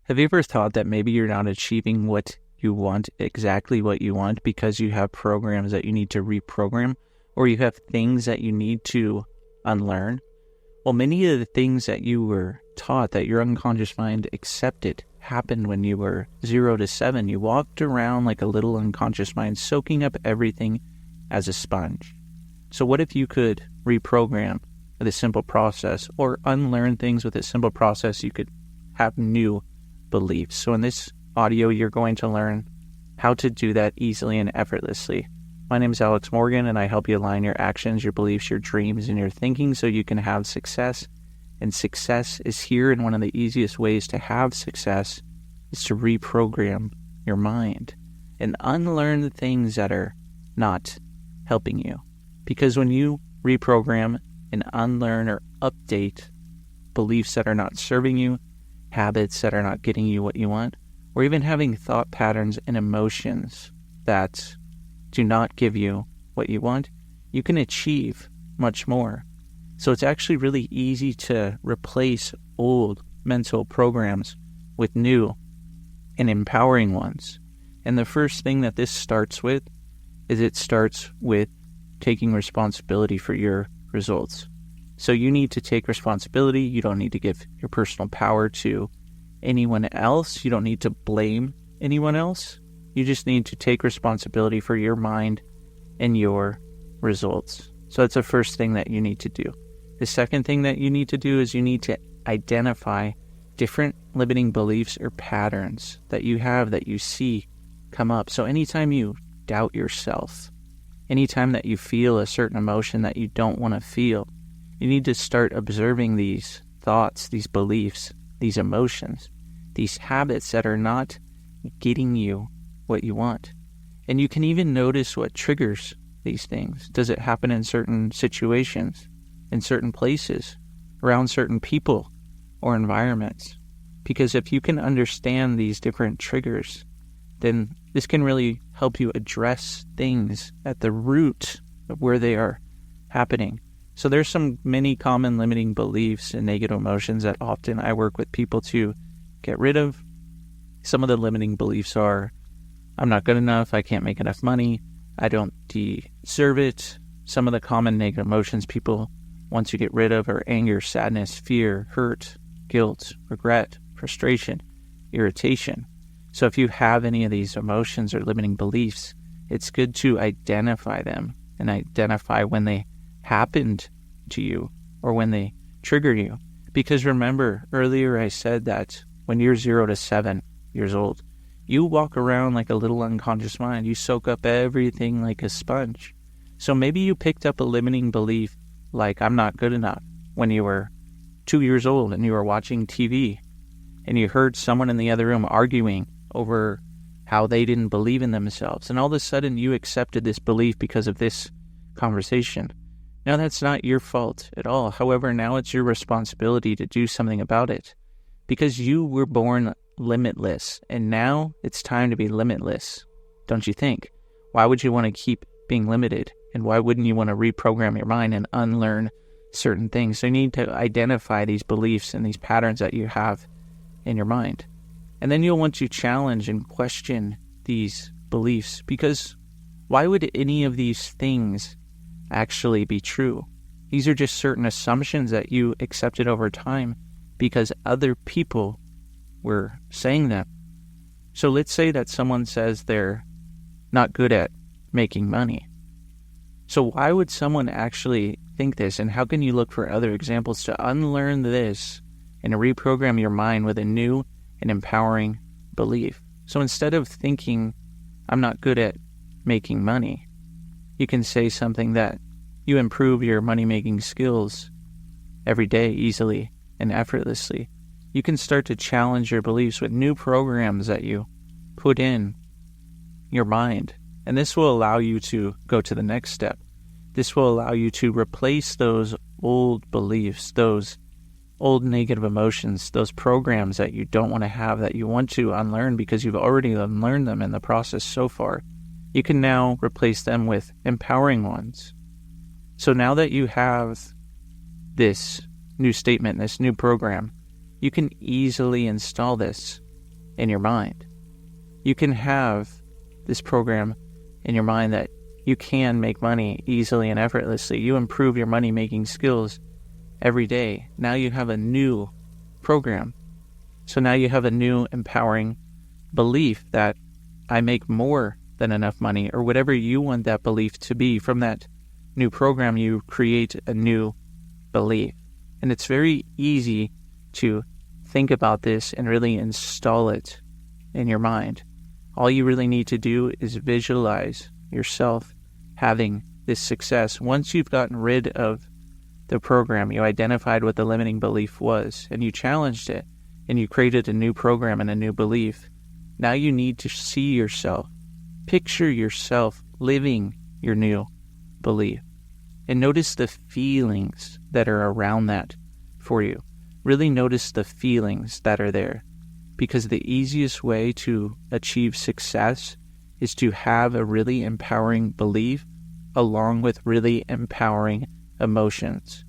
Have you ever thought that maybe you're not achieving what you want, exactly what you want, because you have programs that you need to reprogram, or you have things that you need to unlearn? Well, many of the things that you were taught that your unconscious mind accepted happened when you were 0 to 7. You walked around like a little unconscious mind, soaking up everything as a sponge. So what if you could reprogram with a simple process, or unlearn things with a simple process? You could have new beliefs. So in this audio, you're going to learn how to do that easily and effortlessly. My name is Alex Morgan, and I help you align your actions, your beliefs, your dreams, and your thinking so you can have success. And success is here, and one of the easiest ways to have success is to reprogram your mind and unlearn the things that are not helping you. Because when you reprogram and unlearn or update beliefs that are not serving you, habits that are not getting you what you want, or even having thought patterns and emotions that do not give you what you want, you can achieve much more. So it's actually really easy to replace old mental programs with new and empowering ones. And the first thing that this starts with is it starts with taking responsibility for your results. So you need to take responsibility. You don't need to give your personal power to anyone else. You don't need to blame anyone else. You just need to take responsibility for your mind and your results. So that's the first thing that you need to do. The second thing that you need to do is you need to identify different limiting beliefs or patterns that you have, that you see come up. So anytime you doubt yourself, anytime that you feel a certain emotion that you don't want to feel, you need to start observing these thoughts, these beliefs, these emotions, these habits that are not getting you what you want. And you can even notice what triggers these things. Does it happen in certain situations, in certain places, around certain people or environments? Because if you can understand these different triggers, then this can really help you address things at the root of where they are happening. So there's many common limiting beliefs and negative emotions that often I work with people to get rid of. Some of the limiting beliefs are, I'm not good enough, I can't make enough money, I don't deserve it. Some of the common negative emotions people want to get rid of are anger, sadness, fear, hurt, guilt, regret, frustration, irritation. So if you have any of these emotions or limiting beliefs, it's good to identify them and identify when they happened to you or when they trigger you. Because remember, earlier I said that when you're 0 to 7 years old, you walk around like a little unconscious mind. You soak up everything like a sponge. So maybe you picked up a limiting belief like I'm not good enough when you were 2 years old and you were watching TV and you heard someone in the other room arguing over how they didn't believe in themselves. And all of a sudden you accepted this belief because of this conversation. Now that's not your fault at all. However, now it's your responsibility to do something about it because you were born limitless and now it's time to be limitless. Don't you think? Why would you want to keep being limited? And why wouldn't you want to reprogram your mind and unlearn certain things? So you need to identify these beliefs and these patterns that you have in your mind. And then you'll want to challenge and question these beliefs, because why would any of these things actually be true? These are just certain assumptions that you accepted over time because other people were saying them. So let's say that someone says they're not good at making money. So why would someone actually think this? And how can you look for other examples to unlearn this and reprogram your mind with a new and empowering belief? So instead of thinking, I'm not good at making money, you can say something that you improve your money-making skills every day easily and effortlessly. You can start to challenge your beliefs with new programs that you put in your mind. And this will allow you to go to the next step. This will allow you to replace those old beliefs, those old negative emotions, those programs that you don't want to have, that you want to unlearn because you've already unlearned them in the process so far. You can now replace them with empowering ones. So now that you have this new statement, this new program, you can easily install this in your mind. You can have this program in your mind that you can make money easily and effortlessly. You improve your money-making skills every day. Now you have a new program. So now you have a new empowering belief that I make more than enough money, or whatever you want that belief to be. From that new program, you create a new belief. And it's very easy to think about this and really install it in your mind. All you really need to do is visualize yourself having this success. Once you've gotten rid of the program, you identified what the limiting belief was, and you challenged it, and you created a new program and a new belief. Now you need to see yourself, picture yourself living your new belief, and notice the feelings that are around that for you. Really notice the feelings that are there, because the easiest way to achieve success is to have a really empowering belief along with really empowering emotions.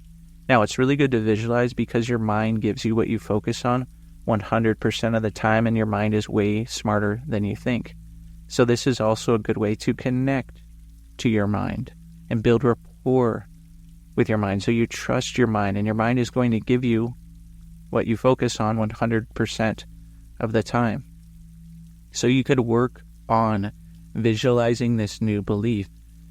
Now, it's really good to visualize because your mind gives you what you focus on 100% of the time, and your mind is way smarter than you think. So this is also a good way to connect to your mind and build rapport with your mind. So you trust your mind, and your mind is going to give you what you focus on 100% of the time. So you could work on visualizing this new belief,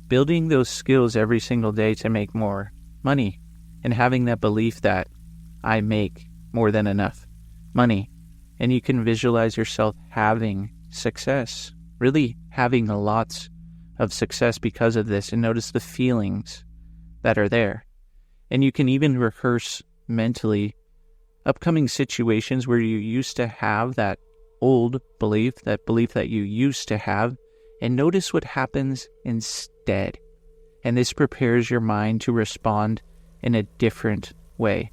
building those skills every single day to make more money, and having that belief that I make more than enough money. And you can visualize yourself having success, really having lots of success because of this, and notice the feelings that are there. And you can even rehearse mentally upcoming situations where you used to have that old belief, that belief that you used to have, and notice what happens instead. And this prepares your mind to respond in a different way.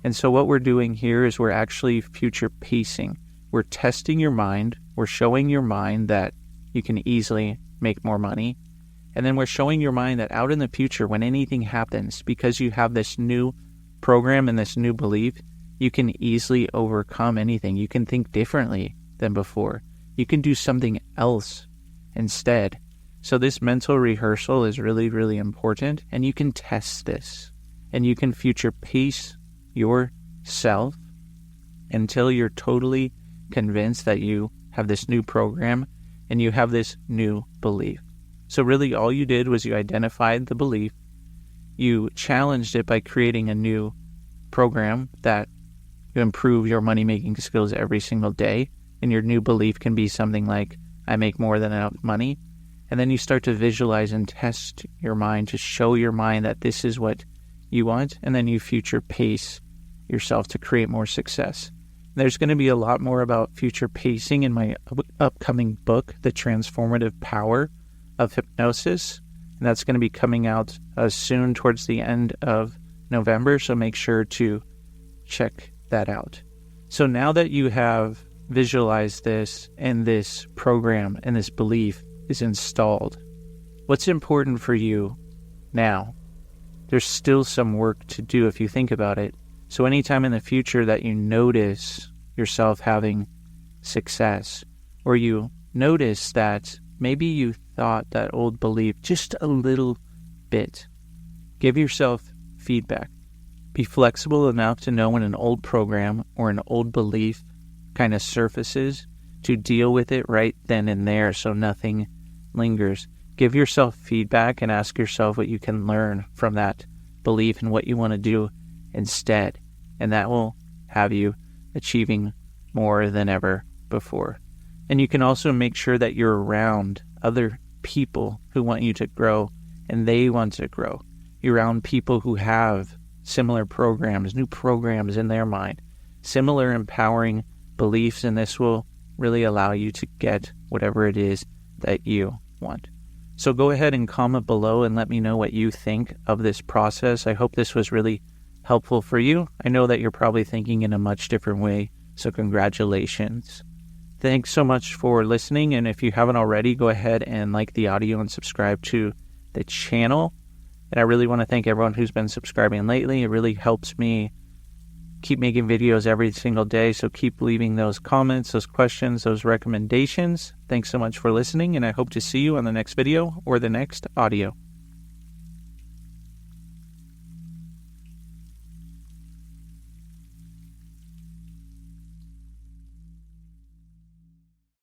And so what we're doing here is we're actually future pacing. We're testing your mind. We're showing your mind that you can easily make more money. And then we're showing your mind that out in the future, when anything happens, because you have this new program and this new belief, you can easily overcome anything. You can think differently than before. You can do something else instead. So this mental rehearsal is really, really important, and you can test this, and you can future pace yourself until you're totally convinced that you have this new program and you have this new belief. So really all you did was you identified the belief, you challenged it by creating a new program that you improve your money-making skills every single day, and your new belief can be something like, I make more than enough money. And then you start to visualize and test your mind to show your mind that this is what you want, and then you future pace yourself to create more success. There's going to be a lot more about future pacing in my upcoming book, The Transformative Power of Hypnosis, and that's going to be coming out soon towards the end of November, so make sure to check that out. So now that you have visualized this, and this program and this belief is installed, what's important for you now? There's still some work to do if you think about it. So anytime in the future that you notice yourself having success, or you notice that maybe you thought that old belief just a little bit, give yourself feedback. Be flexible enough to know when an old program or an old belief kind of surfaces, to deal with it right then and there so nothing lingers. Give yourself feedback and ask yourself what you can learn from that belief and what you want to do instead. And that will have you achieving more than ever before. And you can also make sure that you're around other people who want you to grow, and they want to grow. You're around people who have similar programs, new programs in their mind, similar empowering beliefs, and this will really allow you to get whatever it is that you want. So go ahead and comment below and let me know what you think of this process. I hope this was really helpful for you. I know that you're probably thinking in a much different way, so congratulations. Thanks so much for listening, and if you haven't already, go ahead and like the audio and subscribe to the channel. And I really want to thank everyone who's been subscribing lately. It really helps me keep making videos every single day. So keep leaving those comments, those questions, those recommendations. Thanks so much for listening, and I hope to see you on the next video or the next audio.